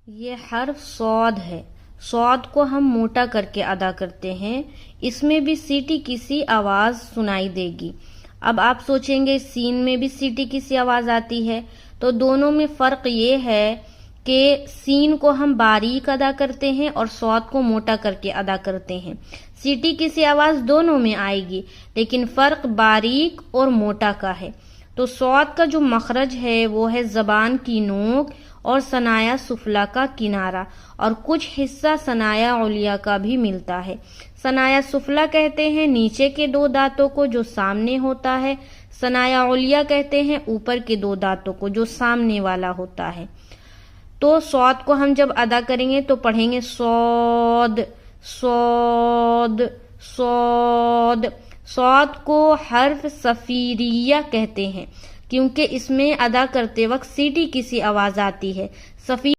یہ حرف صاد ہے. صاد کو ہم موٹا کر کے ادا کرتے ہیں. اس میں بھی سیٹی کی سی آواز سنائی دے گی. اب آپ سوچیں گے سین میں بھی سیٹی کی سی آواز آتی ہے، تو دونوں میں فرق یہ ہے کہ سین کو ہم باریک ادا کرتے ہیں اور صاد کو موٹا کر کے ادا کرتے ہیں. سیٹی کی سی آواز دونوں میں آئے گی، لیکن فرق باریک اور موٹا کا ہے. تو صاد کا جو مخرج ہے وہ ہے زبان کی نوک اور ثنایا سفلا کا کنارہ، اور کچھ حصہ ثنایا علیا کا بھی ملتا ہے. ثنایا سفلا کہتے ہیں نیچے کے دو دانتوں کو جو سامنے ہوتا ہے، ثنایا علیا کہتے ہیں اوپر کے دو دانتوں کو جو سامنے والا ہوتا ہے. تو صاد کو ہم جب ادا کریں گے تو پڑھیں گے صاد صاد صاد. صاد کو حرف صفیریہ کہتے ہیں کیونکہ اس میں ادا کرتے وقت سیٹی کی سی آواز آتی ہے.